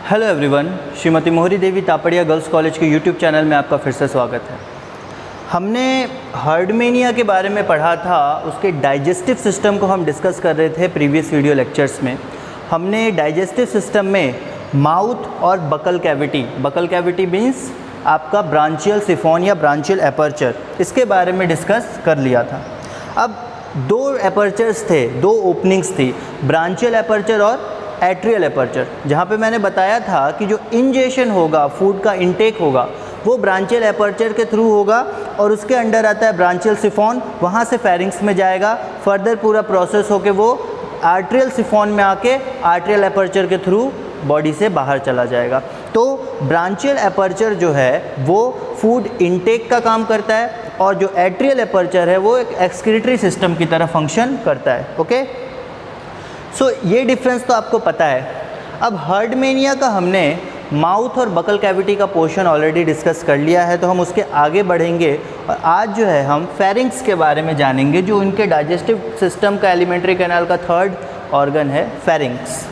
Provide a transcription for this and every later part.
Hello everyone, Shrimati मोहरी देवी Tapadia girls college के YouTube channel में आपका फिर से स्वागत है। हमने हर्डमेनिया के बारे में पढ़ा था, उसके डाइजेस्टिव सिस्टम को हम डिस्कस कर रहे थे प्रीवियस वीडियो लेक्चर्स में। हमने डाइजेस्टिव सिस्टम में माउथ और बकल कैविटी मीन्स आपका ब्रांचियल सिफोन या ब्रांचियल एपर्चर, इसके बारे में डिस्कस कर लिया था। अब दो एपर्चर्स थे, दो ओपनिंग्स थी, ब्रांचियल एपर्चर और एट्रियल एपर्चर, जहाँ पे मैंने बताया था कि जो इंजेशन होगा, फूड का इनटेक होगा, वो ब्रांचियल एपर्चर के थ्रू होगा और उसके अंडर आता है ब्रांचियल सिफोन, वहाँ से फेरिंग्स में जाएगा, फर्दर पूरा प्रोसेस होके वो आर्ट्रियल सिफोन में आके आर्ट्रियल एपर्चर के थ्रू बॉडी से बाहर चला जाएगा। तो ब्रांचियल एपर्चर जो है वो फूड इनटेक का काम करता है और जो एट्रियल एपर्चर है वो एक एक्सक्रीटरी सिस्टम की तरह फंक्शन करता है। ओके, सो ये डिफरेंस तो आपको पता है। अब हर्डमेनिया का हमने माउथ और बकल कैविटी का पोर्शन ऑलरेडी डिस्कस कर लिया है, तो हम उसके आगे बढ़ेंगे और आज जो है हम फेरिंग्स के बारे में जानेंगे, जो उनके डाइजेस्टिव सिस्टम का एलिमेंट्री कैनाल का थर्ड ऑर्गन है, फेरिंग्स।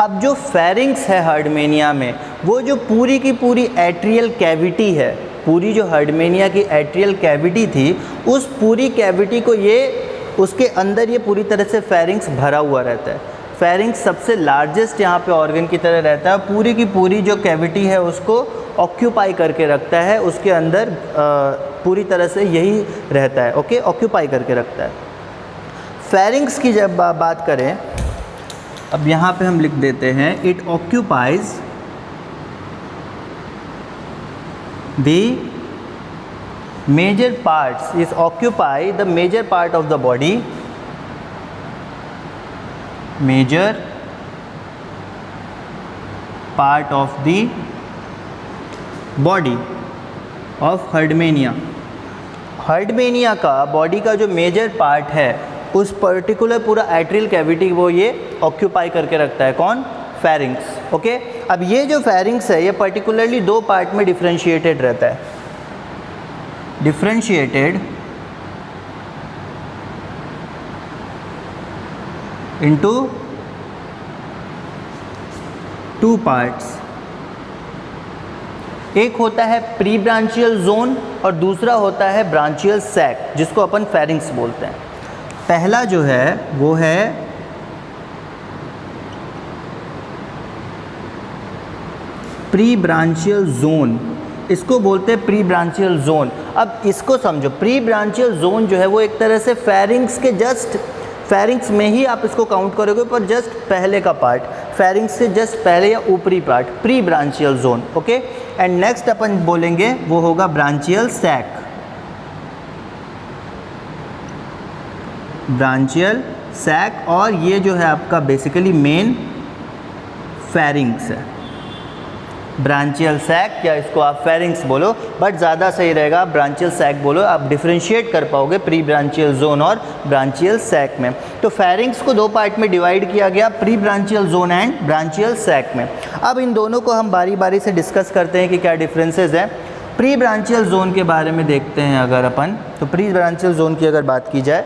अब जो फेरिंग्स है हर्डमेनिया में, वो जो पूरी की पूरी एट्रियल कैविटी है, पूरी जो हर्डमेनिया की एट्रियल कैविटी थी, उस पूरी कैविटी को उसके अंदर ये पूरी तरह से फेरिंग्स भरा हुआ रहता है। फेरिंग्स सबसे लार्जेस्ट यहाँ पे ऑर्गन की तरह रहता है, पूरी की पूरी जो कैविटी है उसको ऑक्यूपाई करके रखता है, उसके अंदर पूरी तरह से यही रहता है। ओके, ऑक्यूपाई करके रखता है। फेरिंग्स की जब बात करें, अब यहाँ पे हम लिख देते हैं, it occupies the major parts is occupy the major part of the body, major part of the body of हर्डमेनिया। हर्डमेनिया का बॉडी का जो मेजर पार्ट है, उस पर्टिकुलर पूरा एट्रियल कैविटी वो ये ऑक्यूपाई करके रखता है। कौन? फेरिंग्स। ओके, अब ये जो फेरिंग्स है ये पर्टिकुलरली दो पार्ट में डिफरेंशिएटेड रहता है, डिफरेंशिएटेड इनटू टू पार्ट्स। एक होता है प्री ब्रांचियल जोन और दूसरा होता है ब्रांचियल सैक, जिसको अपन फेरिंग्स बोलते हैं। पहला जो है वो है प्री ब्रांचियल जोन, इसको बोलते हैं प्री ब्रांचियल जोन। अब इसको समझो, प्री ब्रांचियल जोन जो है वो एक तरह से फेरिंग्स के जस्ट, फेरिंग्स में ही आप इसको काउंट करोगे, पर जस्ट पहले का पार्ट, फेरिंग्स से जस्ट पहले या ऊपरी part, pre branchial zone. Okay, and next अपन बोलेंगे वो होगा ब्रांचियल सैक, ब्रांचियल सैक, और ये जो है आपका बेसिकली मेन फेरिंग्स है, ब्रांचियल सैक, या इसको आप फेरिंग्स बोलो, बट ज़्यादा सही रहेगा आप ब्रांचियल सैक बोलो, आप डिफरेंशिएट कर पाओगे प्री ब्रांचियल जोन और ब्रांचियल सैक में। तो फेरिंग्स को दो पार्ट में डिवाइड किया गया, pre branchial zone and branchial sac में। अब इन दोनों को हम बारी बारी से डिस्कस करते हैं कि क्या डिफरेंसेस हैं। प्री ब्रांचियल जोन के बारे में देखते हैं अगर अपन, तो प्री ब्रांचियल जोन की अगर बात की जाए,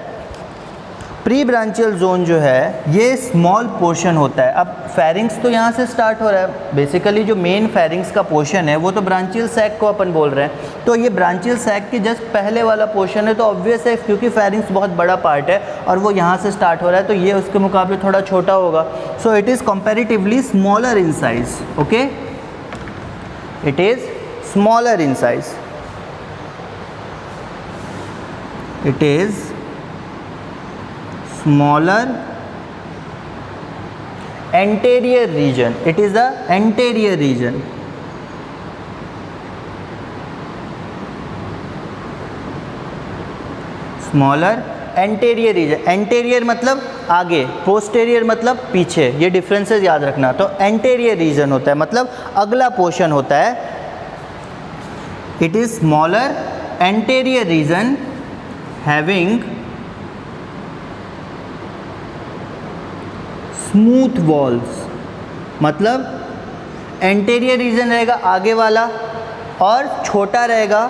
प्री ब्रांचियल जोन जो है ये स्मॉल पोर्शन होता है। अब फेरिंग्स तो यहाँ से स्टार्ट हो रहा है, बेसिकली जो मेन फेरिंग्स का पोर्शन है वो तो ब्रांचियल सैक को अपन बोल रहे हैं, तो ये ब्रांचियल सैक के जस्ट पहले वाला पोर्शन है, तो ऑब्वियस है क्योंकि फेरिंग्स बहुत बड़ा पार्ट है और वो यहाँ से स्टार्ट हो रहा है, तो ये उसके मुकाबले थोड़ा छोटा होगा। सो it is comparatively smaller in size. Okay, it is smaller in size, it is smaller anterior region, it is the anterior region, smaller anterior region, anterior मतलब आगे, posterior मतलब पीछे, ये डिफरेंसेस याद रखना। तो anterior region होता है मतलब अगला पोर्शन होता है, it is smaller anterior region having smooth walls, मतलब एंटेरियर रीजन रहेगा आगे वाला और छोटा रहेगा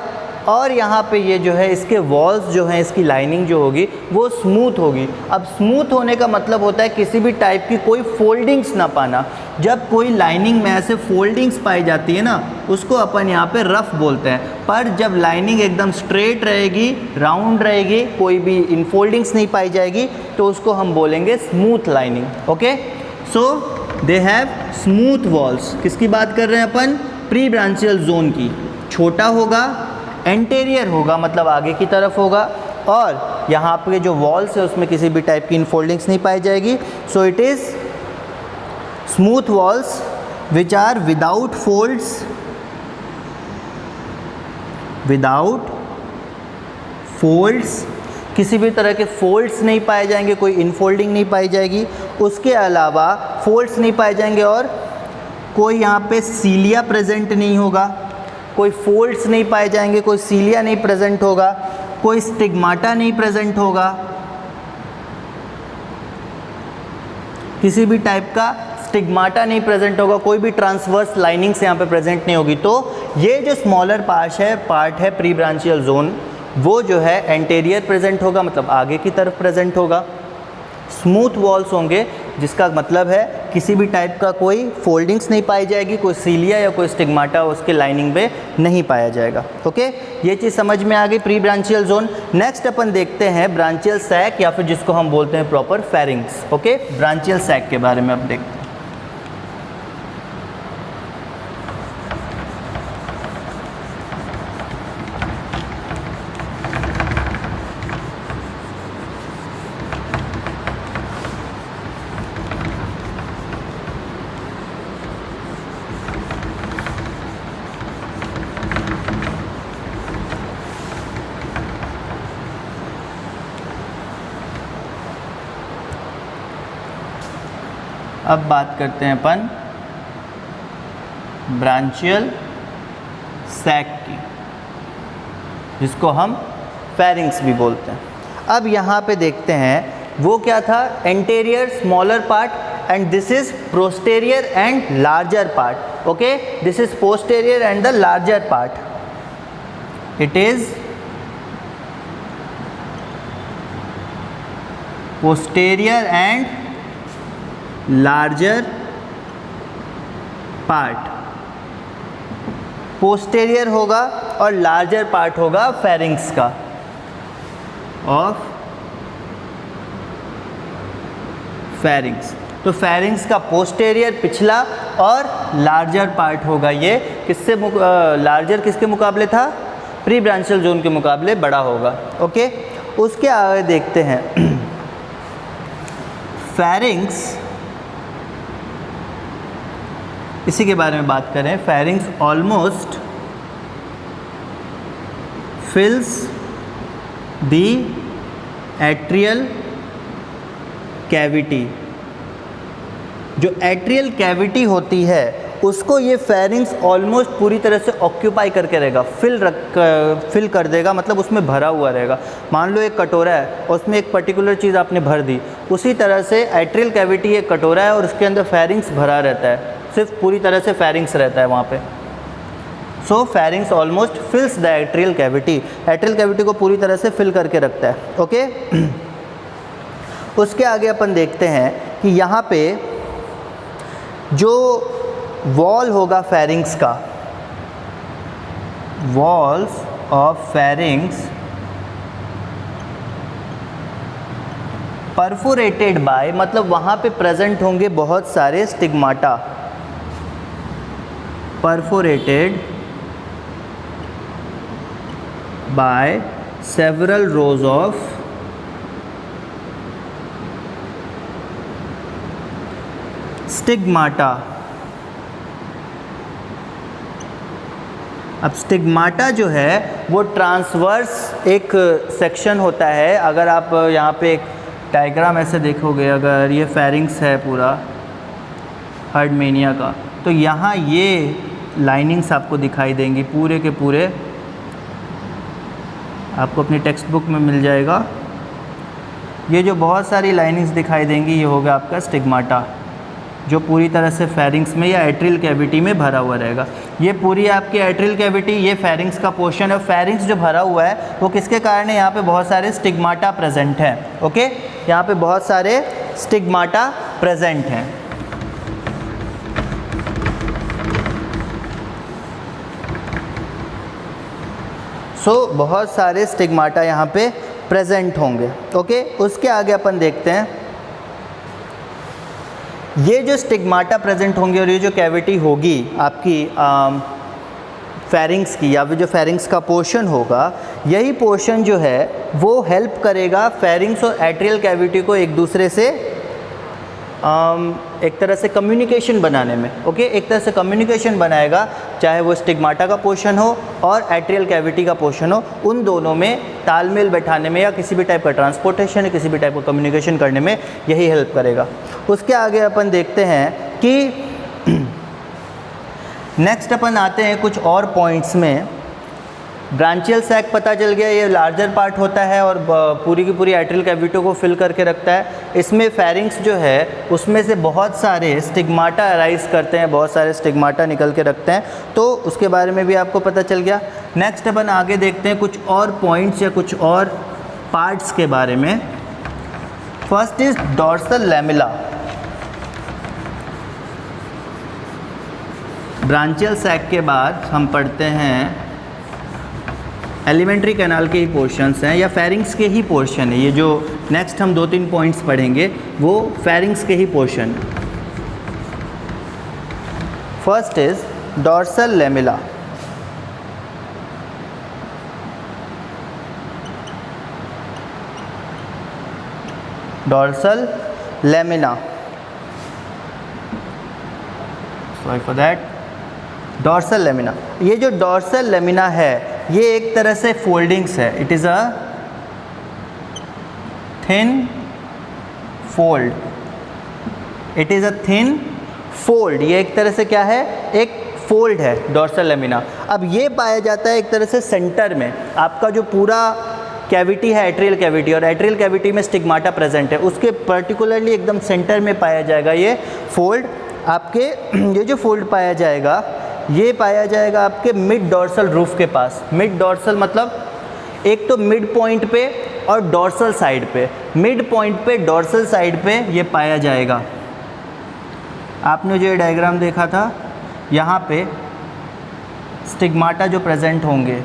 और यहाँ पे ये जो है इसके वॉल्स जो हैं, इसकी लाइनिंग जो होगी वो स्मूथ होगी। अब स्मूथ होने का मतलब होता है किसी भी टाइप की कोई फोल्डिंग्स ना पाना। जब कोई लाइनिंग में ऐसे फोल्डिंग्स पाई जाती है ना, उसको अपन यहाँ पे रफ़ बोलते हैं। पर जब लाइनिंग एकदम स्ट्रेट रहेगी, राउंड रहेगी, कोई भी इनफोल्डिंग्स नहीं पाई जाएगी, तो उसको हम बोलेंगे smooth lining. Okay, so they have smooth walls. किसकी बात कर रहे हैं अपन? प्री ब्रांचियल जोन की। छोटा होगा, एंटेरियर होगा मतलब आगे की तरफ होगा, और यहाँ पे जो वॉल्स है उसमें किसी भी टाइप की इनफोल्डिंग्स नहीं पाई जाएगी। So it is smooth walls which are without folds, without folds, किसी भी तरह के फोल्ड्स नहीं पाए जाएंगे, कोई इनफोल्डिंग नहीं पाई जाएगी। उसके अलावा फोल्ड्स नहीं पाए जाएंगे और कोई यहाँ पे सीलिया प्रेजेंट नहीं होगा, कोई फोल्ड्स नहीं पाए जाएंगे, कोई सीलिया नहीं प्रेजेंट होगा, कोई स्टिग्माटा नहीं प्रेजेंट होगा, किसी भी टाइप का स्टिग्माटा नहीं प्रेजेंट होगा, कोई भी ट्रांसवर्स लाइनिंग्स यहाँ पे प्रेजेंट नहीं होगी। तो ये जो स्मॉलर पार्ट है प्री ब्रांचियल जोन, वो जो है एंटेरियर प्रेजेंट होगा मतलब आगे की तरफ प्रेजेंट होगा। स्मूथ वॉल्स होंगे जिसका मतलब है किसी भी टाइप का कोई फोल्डिंग्स नहीं पाई जाएगी, कोई सीलिया या कोई स्टिग्माटा उसके लाइनिंग में नहीं पाया जाएगा। ओके, ये चीज़ समझ में आ गई प्री ब्रांचियल जोन। नेक्स्ट अपन देखते हैं ब्रांचियल सैक या फिर जिसको हम बोलते हैं proper pharynx. Okay, branchial sac के बारे में अब देखते हैं। अब बात करते हैं अपन ब्रांचियल सैक की, जिसको हम फेरिंग्स भी बोलते हैं। अब यहाँ पे देखते हैं वो क्या था, anterior smaller part and this is posterior and larger part. Okay, this is posterior and the larger part. It is posterior and larger part. Posterior होगा और लार्जर पार्ट होगा फेरिंग्स का, ऑफ फेरिंग्स। तो फेरिंग्स का posterior पिछला और larger part होगा। ये किससे लार्जर किसके मुकाबले था? प्री ब्रांचियल जोन के मुकाबले बड़ा होगा। ओके, उसके आगे देखते हैं फेरिंग्स, इसी के बारे में बात करें। Pharynx almost fills the atrial cavity. जो एट्रियल कैविटी होती है उसको ये फेरिंग्स ऑलमोस्ट पूरी तरह से ऑक्यूपाई करके रहेगा, फिल कर देगा, मतलब उसमें भरा हुआ रहेगा। मान लो एक कटोरा है और उसमें एक पर्टिकुलर चीज़ आपने भर दी, उसी तरह से एट्रियल कैविटी एक कटोरा है और उसके अंदर फेरिंग्स भरा रहता है, सिर्फ पूरी तरह से फेरिंग्स रहता है वहाँ पे। So pharynx almost fills the atrial cavity. Atrial cavity को पूरी तरह से फिल करके रखता है। ओके, उसके आगे अपन देखते हैं कि यहाँ पे जो वॉल होगा फेरिंग्स का, walls of pharynx perforated by, मतलब वहाँ पे प्रेजेंट होंगे बहुत सारे stigmata. Perforated by several rows of stigmata. अब स्टिग्माटा जो है वो ट्रांसवर्स एक सेक्शन होता है। अगर आप यहाँ पे एक डायग्राम ऐसे देखोगे, अगर ये फेरिंग्स है पूरा हर्डमेनिया का, तो यहाँ ये लाइनिंग्स आपको दिखाई देंगी पूरे के पूरे, आपको अपनी टेक्स्ट बुक में मिल जाएगा। ये जो बहुत सारी लाइनिंग्स दिखाई देंगी ये होगा आपका स्टिग्माटा। जो पूरी तरह से फेरिंग्स में या एट्रियल कैविटी में भरा हुआ रहेगा। ये पूरी आपकी एट्रियल कैविटी, ये फेरिंग्स का पोर्शन है। फेरिंग्स जो भरा हुआ है वो किसके कारण है? यहाँ पे बहुत सारे स्टिग्माटा प्रेजेंट हैं। ओके, यहाँ पे बहुत सारे स्टिग्माटा प्रेजेंट हैं। बहुत सारे स्टिग्माटा यहाँ पे प्रेजेंट होंगे। ओके, उसके आगे अपन देखते हैं, ये जो स्टिग्माटा प्रेजेंट होंगे और ये जो कैविटी होगी आपकी फेरिंग्स की, या फिर जो फेरिंग्स का पोर्शन होगा, यही पोर्शन जो है वो हेल्प करेगा फेरिंग्स और एट्रियल कैविटी को एक दूसरे से एक तरह से कम्युनिकेशन बनाने में। ओके, एक तरह से कम्युनिकेशन बनाएगा, चाहे वो स्टिग्माटा का पोर्शन हो और एट्रियल कैविटी का पोर्शन हो, उन दोनों में तालमेल बैठाने में या किसी भी टाइप का ट्रांसपोर्टेशन या किसी भी टाइप का कम्युनिकेशन करने में यही हेल्प करेगा। उसके आगे अपन देखते हैं कि नेक्स्ट अपन आते हैं कुछ और पॉइंट्स में। ब्रांचियल सैक पता चल गया, ये लार्जर पार्ट होता है और पूरी की पूरी एट्रियल कैविटी को फिल करके रखता है। इसमें फेरिंग्स जो है उसमें से बहुत सारे स्टिग्माटा अराइज करते हैं, बहुत सारे स्टिग्माटा निकल के रखते हैं, तो उसके बारे में भी आपको पता चल गया। नेक्स्ट अपन आगे देखते हैं कुछ और पॉइंट्स या कुछ और पार्ट्स के बारे में। First is dorsal lamella. Branchial sac के बाद हम पढ़ते हैं एलिमेंट्री कैनाल के ही पोर्शंस हैं या फेरिंग्स के ही पोर्शन है। ये जो नेक्स्ट हम 2-3 पॉइंट्स पढ़ेंगे वो फेरिंग्स के ही portion. First is dorsal lamella. Dorsal lamina, sorry for that, dorsal lamina. ये जो डॉर्सल लैमिना है ये एक तरह से फोल्डिंग्स है। It is a thin fold. It is a thin fold. ये एक तरह से क्या है? एक फोल्ड है डॉर्सल लैमिना। अब ये पाया जाता है एक तरह से सेंटर में। आपका जो पूरा कैविटी है एट्रियल कैविटी, और एट्रियल कैविटी में स्टिग्माटा प्रेजेंट है, उसके पर्टिकुलरली एकदम सेंटर में पाया जाएगा ये फोल्ड। आपके ये जो फोल्ड पाया जाएगा ये पाया जाएगा आपके मिड डॉर्सल रूफ के पास। मिड डॉर्सल मतलब एक तो मिड पॉइंट पे और डॉर्सल साइड पे। मिड पॉइंट पे डॉर्सल साइड पे ये पाया जाएगा। आपने जो ये डायग्राम देखा था यहाँ पे स्टिग्माटा जो प्रेजेंट होंगे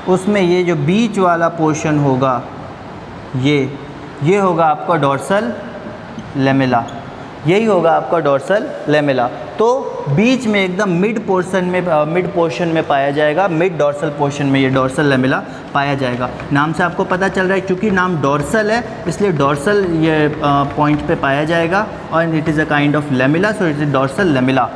उसमें ये जो बीच वाला पोर्शन होगा ये होगा आपका डॉर्सल लैमेला। यही होगा आपका डॉर्सल लैमेला। तो बीच में एकदम मिड पोर्शन में पाया जाएगा, मिड डॉर्सल पोर्शन में ये डॉर्सल लैमेला पाया जाएगा। नाम से आपको पता चल रहा है क्योंकि नाम डॉर्सल है इसलिए डॉर्सल ये पॉइंट पे पाया जाएगा और it is a kind of lamella, so it is dorsal lamella.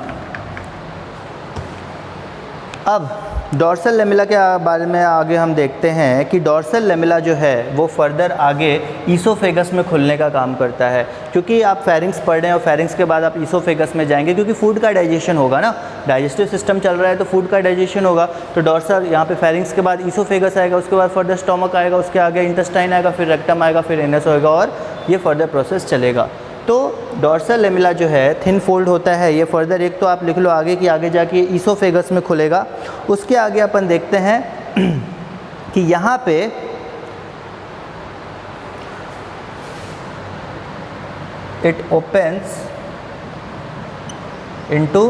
अब डॉर्सल लैमेला के बारे में आगे हम देखते हैं कि डॉर्सल लैमेला जो है वो फर्दर आगे ईसोफेगस में खुलने का काम करता है। क्योंकि आप फेरिंग्स पढ़ रहे हैं और फेरिंग्स के बाद आप ईसोफेगस में जाएंगे क्योंकि फूड का डाइजेशन होगा ना, डाइजेस्टिव सिस्टम चल रहा है तो फूड का डाइजेशन होगा। तो डॉर्सल यहाँ पे फेरिंग्स के बाद ईसोफेगस आएगा, उसके बाद फर्दर स्टोमक आएगा, उसके आगे इंटेस्टाइन आएगा, फिर रेक्टम आएगा, फिर एनस होगा और ये फर्दर प्रोसेस चलेगा। तो डॉर्सल लैमेला जो है थिन फोल्ड होता है। ये फर्दर एक तो आप लिख लो आगे कि आगे जाके ईसोफेगस में खुलेगा। उसके आगे अपन देखते हैं कि यहाँ पे it opens into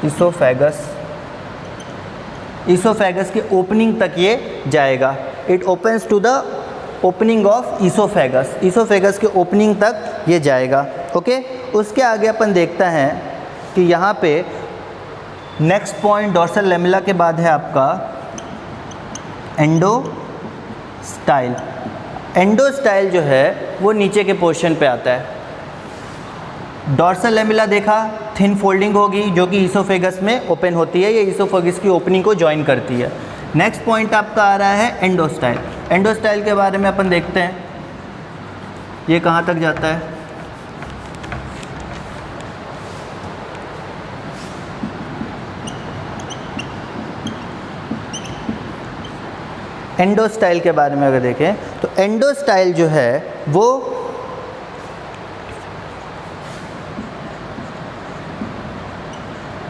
oesophagus. Oesophagus की ओपनिंग तक ये जाएगा। It opens to the opening of oesophagus. Oesophagus के ओपनिंग तक ये जाएगा। ओके, उसके आगे अपन देखता है कि यहाँ पे नेक्स्ट पॉइंट डॉर्सल लैमेला के बाद है आपका एंडोस्टाइल। एंडोस्टाइल जो है वो नीचे के पोर्शन पे आता है। डॉर्सल लैमेला देखा थिन फोल्डिंग होगी जो कि ईसोफेगस में ओपन होती है, ये ईसोफेगस की ओपनिंग को ज्वाइन करती है। नेक्स्ट पॉइंट आपका आ रहा है एंडोस्टाइल। एंडोस्टाइल के बारे में अपन देखते हैं ये कहाँ तक जाता है। एंडोस्टाइल के बारे में अगर देखें तो एंडोस्टाइल जो है वो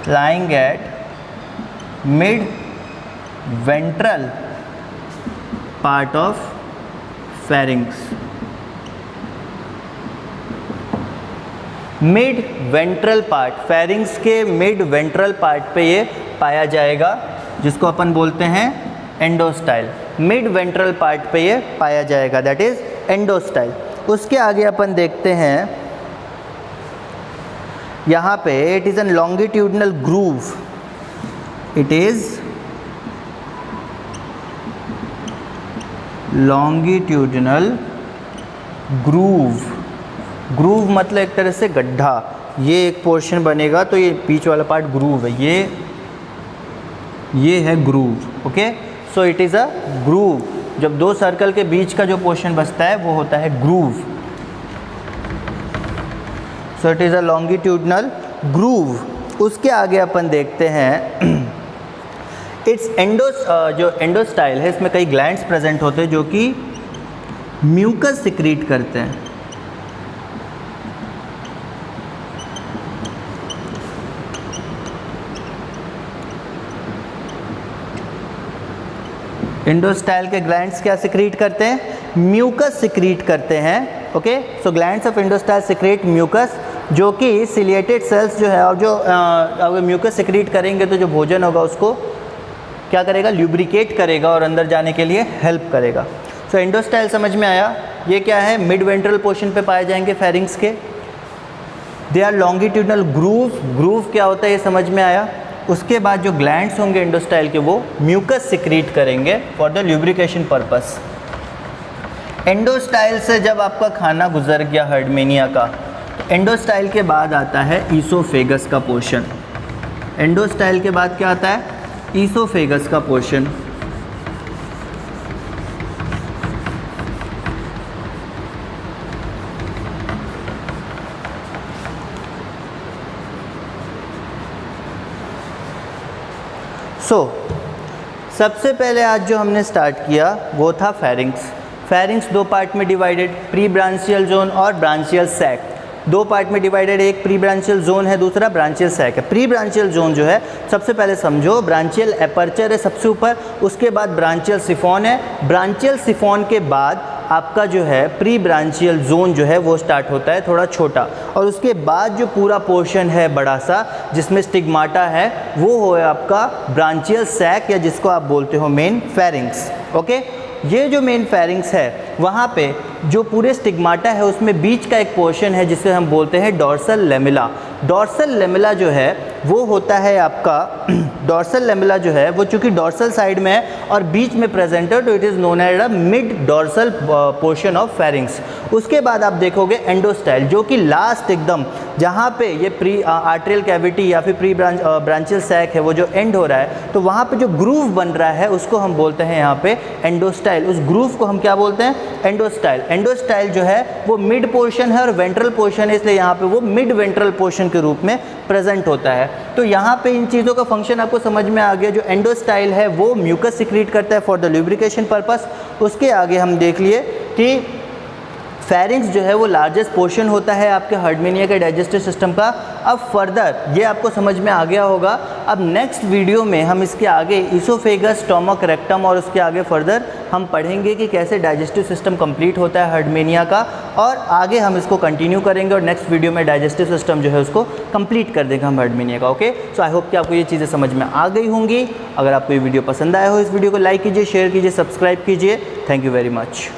lying at mid ventral part of pharynx. Mid ventral part, pharynx के मिड वेंट्रल पार्ट पे ये पाया जाएगा, जिसको अपन बोलते हैं एंडोस्टाइल। मिड वेंट्रल पार्ट पे ये पाया जाएगा, दैट इज एंडोस्टाइल। उसके आगे अपन देखते हैं यहाँ पे it is an longitudinal groove, it is longitudinal groove. Groove मतलब एक तरह से गड्ढा, ये एक पोर्शन बनेगा तो ये बीच वाला पार्ट ग्रूव है, ये है groove. Okay, so it is a groove. जब दो सर्कल के बीच का जो पोर्शन बचता है वो होता है groove. So it is a longitudinal groove. उसके आगे अपन देखते हैं इट्स जो एंडोस्टाइल है, इसमें कई ग्लैंड्स प्रेजेंट होते हैं जो कि म्यूकस सिक्रीट करते हैं। एंडोस्टाइल के ग्लैंड्स क्या सिक्रीट करते हैं? म्यूकस सिक्रीट करते हैं। Okay, so glands of endostyle secrete mucus, जो कि सिलिएटेड सेल्स जो है, और जो अगर म्यूकस सिक्रीट करेंगे तो जो भोजन होगा उसको क्या करेगा? ल्यूब्रिकेट करेगा और अंदर जाने के लिए हेल्प करेगा। सो एंडोस्टाइल समझ में आया। ये क्या है? मिड वेंट्रल पोर्शन पे पाए जाएंगे फेरिंग्स के। They are longitudinal groove. Groove क्या होता है ये समझ में आया। उसके बाद जो ग्लैंड्स होंगे एंडोस्टाइल के वो म्यूकस सिक्रीट करेंगे for the lubrication purpose. Endostyle से जब आपका खाना गुजर गया हर्डमेनिया का, एंडोस्टाइल के बाद आता है ईसोफेगस का पोर्शन। एंडोस्टाइल के बाद क्या आता है? ईसोफेगस का पोर्शन। सबसे पहले आज जो हमने स्टार्ट किया वो था फेरिंग्स। फेरिंग्स दो पार्ट में डिवाइडेड, प्री ब्रांचियल जोन और ब्रांचियल सैक। दो पार्ट में डिवाइडेड, एक प्री ब्रांचियल जोन है, दूसरा ब्रांचियल सैक है। प्री ब्रांचियल जोन जो है, सबसे पहले समझो, ब्रांचियल एपर्चर है सबसे ऊपर, उसके बाद ब्रांचियल सिफॉन है। ब्रांचियल सिफॉन के बाद आपका जो है प्री ब्रांचियल जोन जो है वो स्टार्ट होता है थोड़ा छोटा, और उसके बाद जो पूरा पोर्शन है बड़ा सा जिसमें स्टिग्माटा है वो हो आपका ब्रांचियल सैक, या जिसको आप बोलते हो मेन फेरिंग्स। ओके, ये जो मेन फेरिंग्स है वहाँ पे जो पूरे स्टिग्माटा है उसमें बीच का एक पोर्शन है जिसे हम बोलते हैं डॉर्सल लेमिला। डॉर्सल लेमिला जो है वो होता है आपका डॉर्सल लेमिला जो है वो चूँकि डॉर्सल साइड में है और बीच में प्रेजेंट है, तो it is known as a mid dorsal portion of pharynx. उसके बाद आप देखोगे एंडोस्टाइल, जो कि लास्ट एकदम जहाँ पे ये प्री आर्टेरियल कैविटी या फिर प्री ब्रांचियल सैक है वो जो एंड हो रहा है, तो वहाँ पे जो ग्रूव बन रहा है उसको हम बोलते हैं यहाँ पे एंडोस्टाइल। उस ग्रूव को हम क्या बोलते हैं? एंडोस्टाइल। एंडोस्टाइल जो है वो मिड पोर्शन है और वेंट्रल पोर्शन है, इसलिए यहाँ पे वो मिड वेंट्रल पोर्शन के रूप में प्रेजेंट होता है। तो यहाँ पे इन चीज़ों का फंक्शन आपको समझ में आ गया। जो एंडोस्टाइल है वो म्यूकस सिक्रीट करता है फॉर द ल्यूब्रिकेशन पर्पस। उसके आगे हम देख लिए कि फेरिंग्स जो है वो लार्जेस्ट पोर्शन होता है आपके हर्डमेनिया के डाइजेस्टिव सिस्टम का। अब फर्दर ये आपको समझ में आ गया होगा। अब नेक्स्ट वीडियो में हम इसके आगे ईसोफेगस, स्टोमक, रेक्टम और उसके आगे फर्दर हम पढ़ेंगे कि कैसे डाइजेस्टिव सिस्टम कंप्लीट होता है हर्डमेनिया का, और आगे हम इसको कंटिन्यू करेंगे और नेक्स्ट वीडियो में डाइजेस्टिव सिस्टम जो है उसको कंप्लीट कर देगा हम हर्डमेनिया का। ओके, सो आई होप कि आपको ये चीज़ें समझ में आ गई होंगी। अगर आपको ये वीडियो पसंद आया हो, इस वीडियो को लाइक कीजिए, शेयर कीजिए, सब्सक्राइब कीजिए। Thank you very much.